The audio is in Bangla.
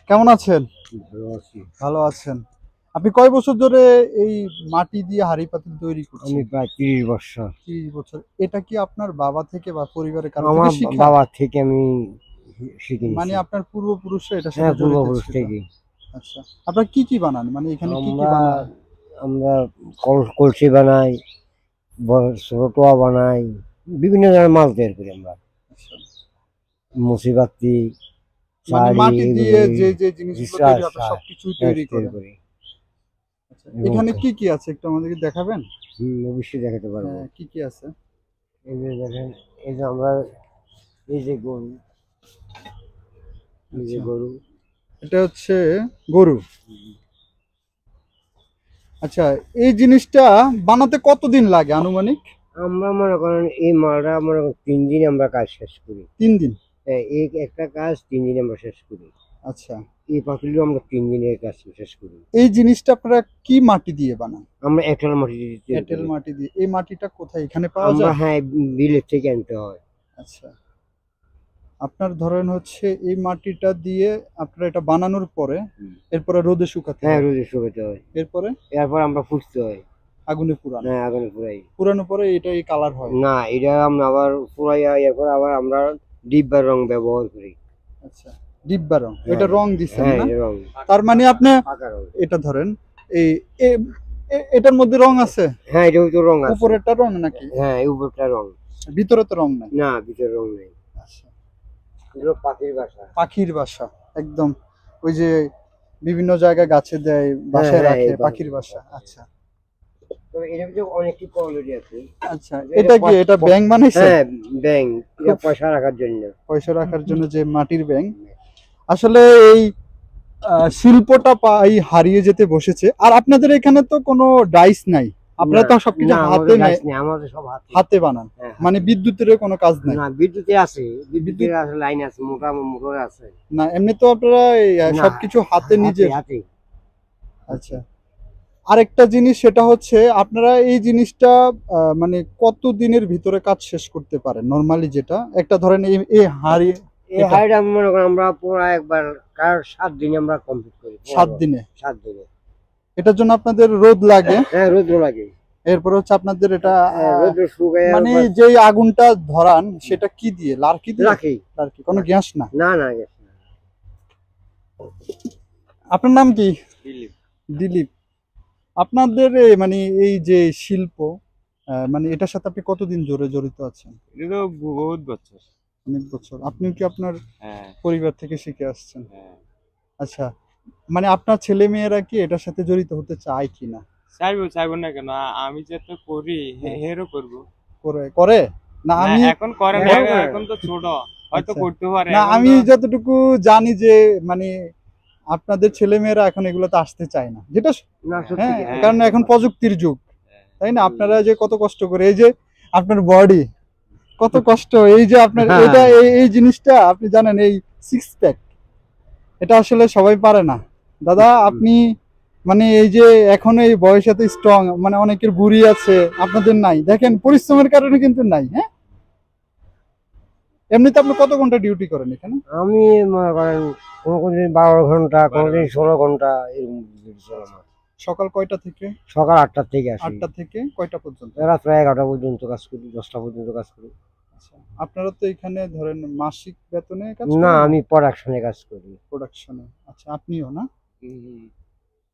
কেমন আছেন? ভালো আছি। ভালো আছেন। আপনি কয় বছর ধরে এই মাটি দিয়ে হাঁড়ি পাতিল তৈরি করছেন? আমি প্রায় ৩০ বছর। ৩০ বছর। এটা কি আপনার বাবা থেকে বা পরিবারের কারো থেকে আমার শিখা? বাবা থেকে আমি শিখে মানে নিছি। আপনার পূর্বপুরুষরা এটার সাথে হ্যাঁ, জড়িত পূর্বপুরুষ ছিল। থেকেই। আচ্ছা। আপনারা কি বানান? মানে এখানে কি আমরা বানা হয়? আমরা কলসি বানাই, ছোট টোয়া বানাই, বিভিন্ন ধরনের মাছ তৈরি করি আমরা। আচ্ছা। মুসিবাতি, মানে শাড়ি মাটি দিয়ে এগুলি যে জিনিসগুলো তৈরি হয় আপনারা সবকিছুই তৈরি তৈরি করেন। করি। আচ্ছা। এবং এখানে কি আছে একটু আমাদেরকে দেখাবেন? অবশ্যই দেখাতে পারবো। হ্যাঁ, কি আছে? এই যে দেখেন, এই যে আমরা এই যে গরু, এই যে আচ্ছা। গরু। এটা হচ্ছে গরু। আচ্ছা, এই জিনিসটা বানাতে কতদিন লাগে আনুমানিক? আমরা মনে করেন এই মালটা মনে করেন ৩ দিন আমরা কাজ শেষ করি। ৩ দিন। এই একটা কাজ ৩ দিনে আমরা শেষ করি। আচ্ছা। এই পাতিলও আমরা ৩ দিনের কাজ শেষ করি। এই জিনিসটা আপনারা কি মাটি দিয়ে বানান? আমরা এঁটেল মাটি দিয়ে তৈরি এঁটেল করি। মাটি দিয়ে। এই মাটিটা কোথায় এখানে পাওয়া আমরা যায়? হ্যাঁ, বিলেত থেকে আনতে হয়। আচ্ছা। আপনার ধরেন হচ্ছে এই মাটিটা দিয়ে আপনারা এটা বানানোর পরে এরপরে রোদে শুকাতে হ্যাঁ, হয়। রোদে শুকাতে হয়। এরপরে এরপর আমরা ফুটতে হয়। আগুনে পুড়ান। হ্যাঁ, আগুনে পুড়াই। পুড়ানোর পরে এটা এই কালার হয়। না, এটা আমরা আবার পুড়াইয়া এরপর আবার আমরা ডিব্বার রং ব্যবহার করি। আচ্ছা। ডিব্বা রং। হ্যাঁ, এটা রং দিছেন হ্যাঁ, না? এটা রং। তার মানে আপনি পাকা রং। এটা ধরেন এই এটার মধ্যে রং আছে? হ্যাঁ, এটাও তো রং আছে। উপরেরটা রং নাকি? হ্যাঁ, এই উপরটা রং। ভিতরে তো রং নাই। না, ভিতরে রং নেই। আচ্ছা। এগুলো পাখির বাসা। পাখির বাসা একদম ওই যে বিভিন্ন জায়গায় গাছে দেয় হ্যাঁ, বাসায় হ্যাঁ, রাখে এই পাখির বাসা। আচ্ছা। তো এর ভিতরে অনেকটি কোয়ালিটি আছে। আচ্ছা, এটা কি এটা ব্যাঙ বানাইছে? হ্যাঁ, ব্যাংক এটা পয়সা রাখার জন্য। পয়সা রাখার জন্য যে মাটির ব্যাঙ। আসলে এই শিল্পটা এই হারিয়ে যেতে বসেছে। আর আপনাদের এখানে তো কোনো ডাইস নাই। আপনারা তো সবকিছু না, হাতে আমাদের নাই, গাছ নেই, আমাদের সব হাতে। হাতে বানান। হ্যাঁ, মানে বিদ্যুতের কোনো কাজ নাই। না, বিদ্যুতে আছে, বিদ্যুৎ বিদ্যুতের আছে, লাইন আছে, মোটর আছে। না, এমনি তো আপনারা এই, না, সবকিছু হাতে নিজের। হাতে। আচ্ছা। আরেকটা জিনিস সেটা হচ্ছে আপনারা এই জিনিসটা মানে কত দিনের ভিতরে কাজ শেষ করতে পারেন নরমালি, যেটা একটা ধরেন এই হাঁড়ি এই হাইট আমি মনে করি আমরা পুরো একবার ৭ দিনে আমরা কমপ্লিট করি। 7 দিনে। ৭ দিনে। এটার জন্য আপনাদের রোদ লাগে। হ্যাঁ, রোদ্র লাগে। এরপর হচ্ছে আপনাদের এটা রোদ্র শুকায় মানে যেই আগুনটা ধরান সেটা কি দিয়ে? লার্কি দিয়ে? রাখি। লার্কি, কোনো গ্যাস না? না, না, আপনার নাম কি? দিলীপ। দিলীপ। আপনাদের মানে এই যে শিল্প মানে এটার সাথে আপনি কতদিন জড়িত আছেন? এটা তো বহুত বছর। অনেক বছর। আপনি কি আপনার হ্যাঁ, পরিবার থেকে শিখে আসছেন? হ্যাঁ। আচ্ছা। মানে আপনার ছেলে মেয়েরা কি এটার সাথে জড়িত হতে চায় কিনা? চাইবো না কেন? আমি যেটা করি হেরও করবো। করে না? না, আমি এখন করে না, হ্যাঁ, এখন তো ছোট, হয়তো আচ্ছা। করতে পারে। না, এখন আমি তো যতটুকু জানি যে মানে আপনাদের ছেলে মেয়েরা এখন এগুলোতে আসতে চায় না, যেটা না, সত্যি হ্যাঁ, কি? কারণ এখন প্রযুক্তির যুগ, তাই না? আপনারা যে কত কষ্ট করে এই যে আপনার বডি কত কষ্ট, এই যে আপনার এটা এই জিনিসটা আপনি জানেন, এই 6 প্যাক এটা আসলে সবাই পারে না দাদা। আপনি মানে এই যে এখন এই বয়সে এত স্ট্রং, মানে অনেকের বুড়ি আছে, আপনাদের নাই। দেখেন পরিশ্রমের কারণে কিন্তু নাই। হ্যাঁ, এমনিতে আপনি কত ঘন্টা ডিউটি করেন এখানে? আমি মনে করেন কোনদিন ১২ ঘন্টা, কোনদিন ১৬ ঘন্টা এরকম duty চলে আমার। সকাল কয়টা থেকে? সকাল ৮টা থেকে আসি। 8টা থেকে কয়টা পর্যন্ত? রাত্র ১১টা পর্যন্ত কাজ করি, ১০টা পর্যন্ত কাজ করি। আচ্ছা। আপনারা তো এখানে ধরেন মাসিক বেতনে কাজ না, করেন? আমি প্রোডাকশনে কাজ করি। প্রোডাকশনে। আচ্ছা, আপনিও না?